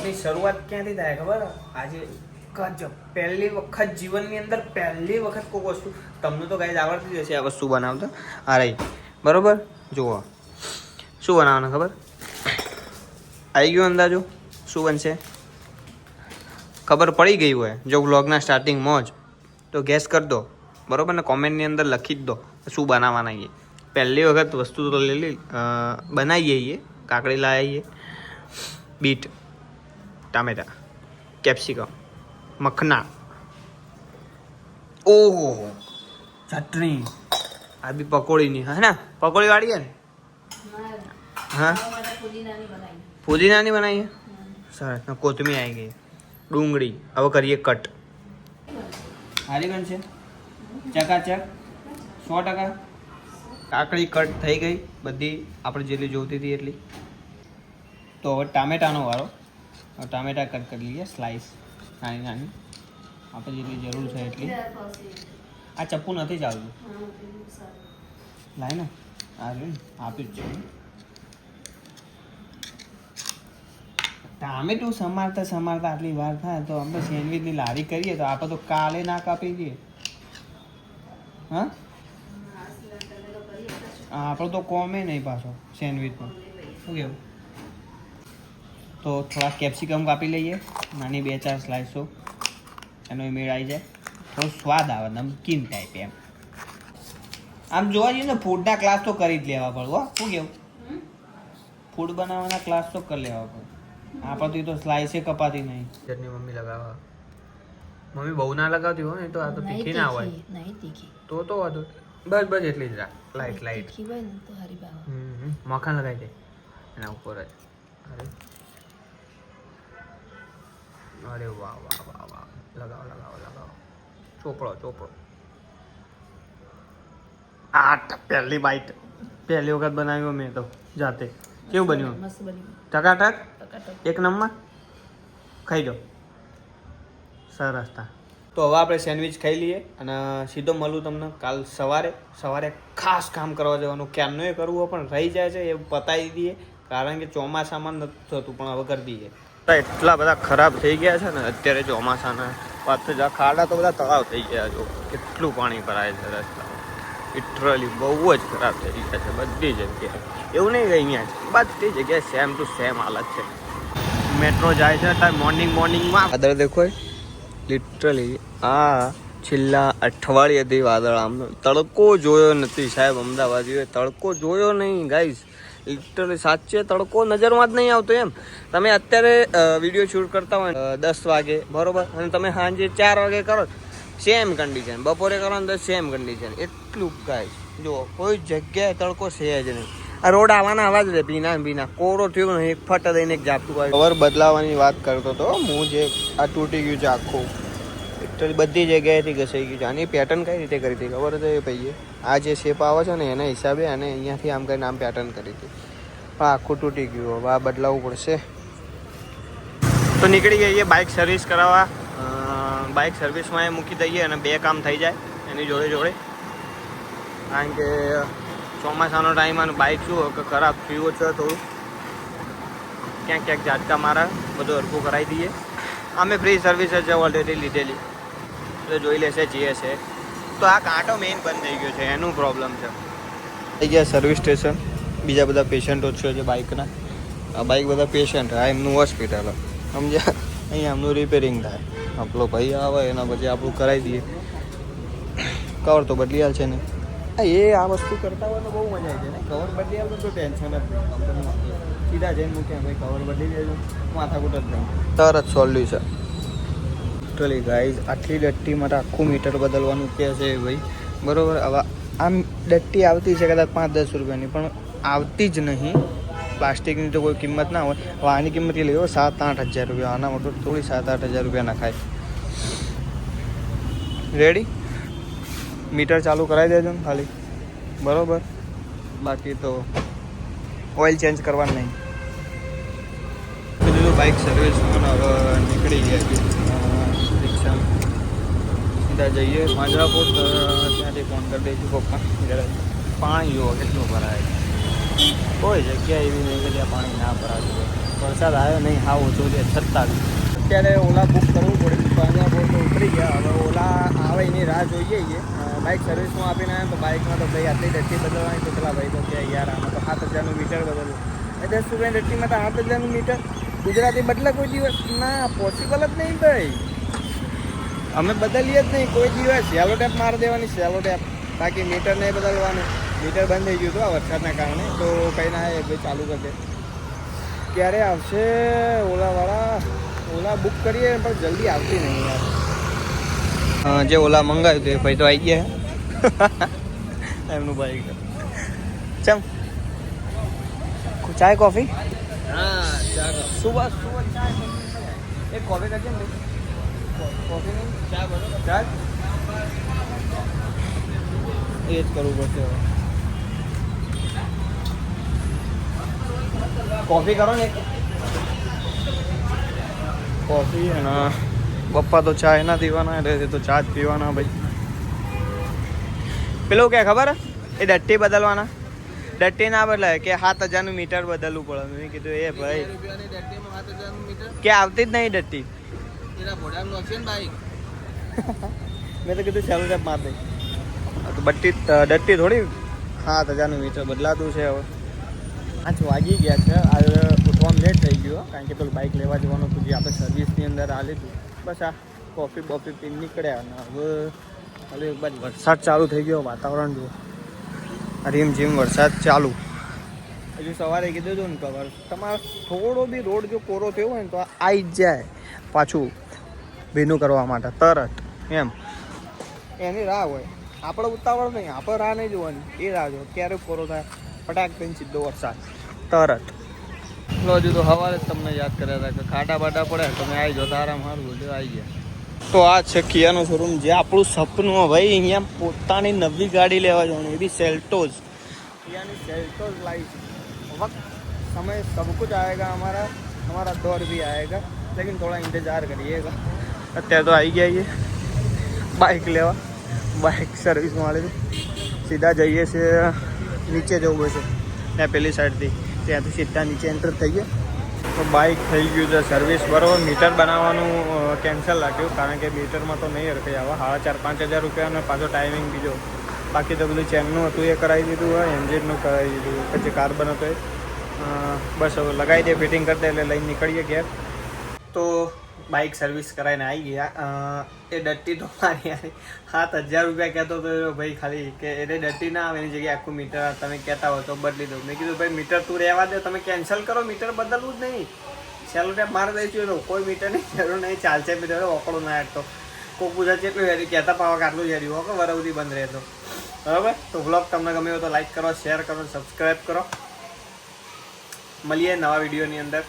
શરૂઆત ક્યાંથી થાય ખબર? આજે ગજબ પહેલી વખત જીવનની અંદર પહેલી વખત કોઈ વસ્તુ તમને તો ગાઈસ આવડતી જ હશે આ વસ્તુ બનાવતા. આ રહી બરોબર. જુઓ શું બનાવવાનું ખબર? આવી ગયું અંદાજો શું બનશે? ખબર પડી ગઈ હોય જો વ્લોગના સ્ટાર્ટિંગમાં જ તો ગેસ કરી દો બરોબર ને, કોમેન્ટની અંદર લખી જ દો શું બનાવવાના છીએ. પહેલી વખત વસ્તુ તો બનાવીએ. કાકડી લાવીએ, બીટ, ટામેટા, કેપ્સિકમ, મખના, ઓહો ચટણી, આ બી પકોડીની હે ને? પકોડી વાળી ને? હા પુદીનાની બનાવીએ. સરસ. કોથમીર આવી ગઈ, ડુંગળી હવે કરીએ કટ. હારી બનશે ચકાચક 100%. કાકડી કટ થઈ ગઈ બધી આપણે જેટલી જોઈતી હતી એટલી. તો હવે ટામેટાનો વારો. ટામેટા કટ કરી લઈએ સ્લાઈસ નાની નાની, આપણે જેટલી જરૂર છે એટલી. આ ચપ્પુ નથી ચાલતું, લાય ને આ રહ્યું આપી જ છે. ટામેટું સમારતા આટલી વાર થાય તો આપણે સેન્ડવીચની લારી કરીએ તો આપણે તો કાલે ના કાપી દઈએ. હા આપણો તો કોમે નહીં પાછો સેન્ડવીચમાં. શું કેવું? તો થોડા કેપ્સિકમ કાપી લઈએ નાની 2-4 સ્લાઇસો, એનો મેળ આવી જાય, થોડો સ્વાદ આવે નમકીન ટાઈપ એમ. આમ જોવા જઈએ ને ફૂડના ક્લાસ તો કરી જ લેવા પડે. હો શું કેવું? ફૂડ બનાવવાના ક્લાસ તો કરી લેવા પડે. આપણથી તો સ્લાઇસે કપાતી નહીં. ચટણી મમ્મી લગાવવા, મમ્મી બહુ ના લગાવતી હોય ને તો આ તો તીખી ના હોય. તો વાંધો બસ એટલી જ રાખ. લાઈટ મખાન લગાવી દે એના ઉપર જ. અરે વાહ લગાવો. ચોપડો. આ પહેલી બાઈટ પહેલી વખત બનાવ્યો મેં તો જાતે. કેવું બન્યું? ટકાટક એક નંબર. ખાઈ જાઓ. સરસ હતા. તો હવે આપણે સેન્ડવિચ ખાઈ લઈએ અને સીધો મળું તમને કાલ સવારે ખાસ કામ કરવા જવાનું. ક્યારનું એ કરવું પણ રહી જાય છે, એ પતાવી દઈએ કારણ કે ચોમાસામાં નથી થતું પણ હવે કરી દઈએ. એટલા બધા ખરાબ થઈ ગયા છે ને અત્યારે ચોમાસાના. પાછું ખાડા તો બધા તળાવ થઈ ગયા. જો કેટલું પાણી ભરાય છે રસ્તામાં. લિટરલી બહુ જ ખરાબ થઈ ગયા છે બધી જગ્યાએ. એવું નહીં કે અહીંયા છે, બધી જગ્યાએ સેમ ટુ સેમ હાલત છે. મેટ્રો જાય છે અત્યારે મોર્નિંગમાં વાદળ દેખો. લિટરલી આ છેલ્લા અઠવાડિયેથી વાદળ. આમ તડકો જોયો નથી સાહેબ. અમદાવાદીઓએ તડકો જોયો નહીં ગાઈઝ. લિટરલી સાચે તડકો નજરમાં જ નહીં આવતો એમ. તમે અત્યારે વિડીયો શૂટ કરતા હોય 10 વાગે બરોબર, અને તમે સાંજે 4 વાગે કરો સેમ કન્ડિશન, બપોરે કરો ને તો સેમ કન્ડિશન. એટલું ગાઈઝ જો કોઈ જગ્યાએ તડકો છે જ નહીં. આ રોડ આવવાના આવા જ રહે, ભીના કોરો થયું ને એક ફટ દઈને એક જાપતું હોય. કવર બદલાવાની વાત કરતો હતો હું, જે આ તૂટી ગયું છે આખું. એટલે બધી જગ્યાએથી ઘસાઈ ગયું છે. આની પેટર્ન કઈ રીતે કરી હતી ખબર છે ભાઈએ? આ જે શેપ આવે છે ને એના હિસાબે અને અહીંયાથી આમ કરીને આમ પેટર્ન કરી હતી, પણ આખું તૂટી ગયું. હવે આ બદલાવવું પડશે. તો નીકળી જઈએ બાઇક સર્વિસ કરાવવા. બાઇક સર્વિસમાં એ મૂકી દઈએ અને 2 કામ થઈ જાય એની જોડે. કારણ કે ચોમાસાનો ટાઈમ અને બાઇક શું કે ખરાબ થયું છે થોડું, ક્યાંક ઝાટકા મારા, બધું હરખું કરાવી દઈએ. અમે ફ્રી સર્વિસ જ ઓલરેડી લીધેલી તો જોઈ લેશે જે છે. તો આ કાંટો મેઇન બંધ થઈ ગયો છે, એનું પ્રોબ્લેમ છે. થઈ ગયા સર્વિસ સ્ટેશન. બીજા બધા પેશન્ટો છે જે બાઇકના. આ બાઇક બધા પેશન્ટ, આ એમનું હોસ્પિટલ સમજ્યા. અહીંયા એમનું રિપેરિંગ થાય. આપણો ભાઈ આવે એના પછી આપણું કરાવી દઈએ. કવર તો બદલી હાલ છે ને આ વસ્તુ કરતા હોય તો બહુ મજા આવી જાય ને. કવર બદલી આવે તો ટેન્શન જ નહીં. સીધા જઈને મૂક્યા ભાઈ કવર બદલી દેજો, માથાકૂટ જ નહીં, તરત સોલ્યુશન. ટોટલી ગાઈઝ આટલી ડટ્ટી માટે આખું મીટર બદલવાનું કહે છે ભાઈ બરાબર. હવે આમ ડટ્ટી આવતી છે કદાચ 5-10 રૂપિયાની, પણ આવતી જ નહીં. પ્લાસ્ટિકની તો કોઈ કિંમત ના હોય. હવે આની કિંમત કેટલી હોય? 7-8 હજાર રૂપિયા. આના માટે થોડી 7-8 હજાર રૂપિયા નાખાય. રેડી? મીટર ચાલુ કરાવી દેજો ને ખાલી બરાબર. બાકી તો ઓઇલ ચેન્જ કરવાનું નહીં. બીજું બાઇક સર્વિસમાં હવે નીકળી ગયા રિક્ષા સીધા જઈએ પાંજરાપોર. ત્યાંથી ફોન કરી દઈશું પપ્પા. પાણી જુઓ કેટલું ભરાય. કોઈ જગ્યા એવી નહીં કે ત્યાં પાણી ના ભરાતું હોય. વરસાદ આવ્યો નહીં, હા ઓછો છે 26. અત્યારે ઓલા બુક કરવું પડે, પાંજરાપોળ તો ઉતરી ગયા. હવે ઓલા આવે એની રાહ જોઈએ છીએ. બાઇક સર્વિસમાં આપીને આવ્યા તો બાઇકમાં તો ભાઈ આટલી ડટ્ટી બદલવાની. તો પેલા ભાઈ તો કે યાર આમાં તો 7,000નું મીટર બદલવું. 10 રૂપિયા ડટ્ટીમાં તો 7,000નું મીટર ગુજરાતી બદલે કોઈ દિવસ ના, પોસિબલ જ નહીં ભાઈ. અમે બદલીએ જ નહીં કોઈ દિવસ. સેલો ટેપ મારી દેવાની, સેલો ટેપ. બાકી મીટર નહીં બદલવાનું. મીટર બંધ થઈ ગયું હતું આ વરસાદના કારણે, તો કંઈ ના એ ભાઈ ચાલુ કરી દે. ક્યારે આવશે ઓલાવાળા? ઓલા બુક કરીએ પણ જલ્દી આવતી નહીં યાર. જે ઓલા મંગાવ્યું હતું એ ભાઈ તો આવી ગયા એમનું બાઈક. ચમ ચાય કોફી? હા ચા. સુબહ ચાય એક કોફી કરજે ને. કોફી નહીં ચા બરોબર. ચા એ જ કરવું પડશે હવે. કોફી કરો ને. કોફી અને પપ્પા તો ચા એના પીવાના, એટલે તો ચા જ પીવાના ભાઈ. પેલું કે ખબર એ ડટ્ટી બદલવાના, ડટ્ટી ના બદલાય કે 7,000નું મીટર બદલવું પડે. મેં કીધું એ ભાઈ કે આવતી જ નહીં ડટ્ટી. મેં તો કીધું ચાલુ ટેપ માર દઈ. તો ડટ્ટી થોડી 7,000નું મીટર બદલાતું છે હવે. 5 વાગી ગયા છે. આજે ઉઠવામાં લેટ થઈ ગયો કારણ કે પેલું બાઇક લેવા જવાનું હતું જે આપણે સર્વિસની અંદર આ લીધું. બસ આ કોફી બોફી પીને નીકળ્યા. અને હવે એક બાજુ વરસાદ ચાલુ થઈ ગયો. વાતાવરણ જુઓ, રીમઝીમ વરસાદ ચાલુ. હજુ સવારે કીધું હતું ને ખબર, તમારે થોડો બી રોડ જો કોરો થયો હોય ને તો આવી જ જાય પાછું ભીનું કરવા માટે તરત એમ. એની રાહ હોય, આપણે ઉતાવળ નહીં, આપણે રાહ નહીં જોવાની, એ રાહ જો ક્યારે કોરો થાય ફટાક થઈને સીધો વરસાદ તરત. હજુ તો સવારે જ તમને યાદ કર્યા હતા કે ખાડા બાટા પડ્યા તમે આવી જાઓ તો આરામ સારું બધું આવી ગયા. તો આ છે કિયાનો શોરૂમ, જે આપણું સપનું હોય ભાઈ. અહીંયા પોતાની નવી ગાડી લેવા જવાનું, એ બી સેલ્ટોઝ. કિયાની સેલ્ટોઝ લાવી છે. વक्त समय सब कुछ आएगा, हमारा दौर भी आएगा, लेकिन थोड़ा इंतज़ार करिएगा. અત્યારે તો આવી ગયા છીએ બાઇક લેવા. બાઇક સર્વિસમાં વાળી સીધા જઈએ છીએ નીચે જવું હશે ત્યાં પેલી સાઈડથી, ત્યાંથી સીધા નીચે એન્ટર થઈએ. તો બાઇક થઈ ગયું છે સર્વિસ બરાબર. મીટર બનાવવાનું કેન્સલ લાગ્યું કારણ કે મીટરમાં તો નહીં રખાઈ આવે. 4,500-5,000 રૂપિયા અને પાછો ટાઈમિંગ બીજો. બાકી તો બધું ચેનનું હતું એ કરાવી દીધું હોય, એન્જિનનું કરાવી દીધું, પછી કાર્બન હતો એ બસ હવે લગાવી દે, ફિટિંગ કરી દે એટલે લઈને નીકળીએ ઘેર. તો બાઇક સર્વિસ કરાવીને આવી ગયા. એ ડટ્ટી તો મારી 7,000 રૂપિયા કહેતો હતો ભાઈ, ખાલી કે એટલે ડટ્ટી ના આવે એની જગ્યાએ આખું મીટર તમે કહેતા હોય તો બદલી દો. મેં કીધું ભાઈ મીટર તું રહેવા દે, તમે કેન્સલ કરો, મીટર બદલવું જ નહીં. સેલો ટેપ મારી દઈશું તો કોઈ મીટરની જરૂર નહીં, ચાલશે મીટર ઓકળું ના તો કોઈ પૂછા છે એટલું હેરી કહેતા પાવા આટલું જ હેર્યું હોકે વરવથી બંધ રહેતો. બરાબર, તો વ્લોગ તમને ગમે હોય તો લાઈક કરો, શેર કરો, સબસ્ક્રાઈબ કરો. મળીએ નવા વિડીયોની અંદર.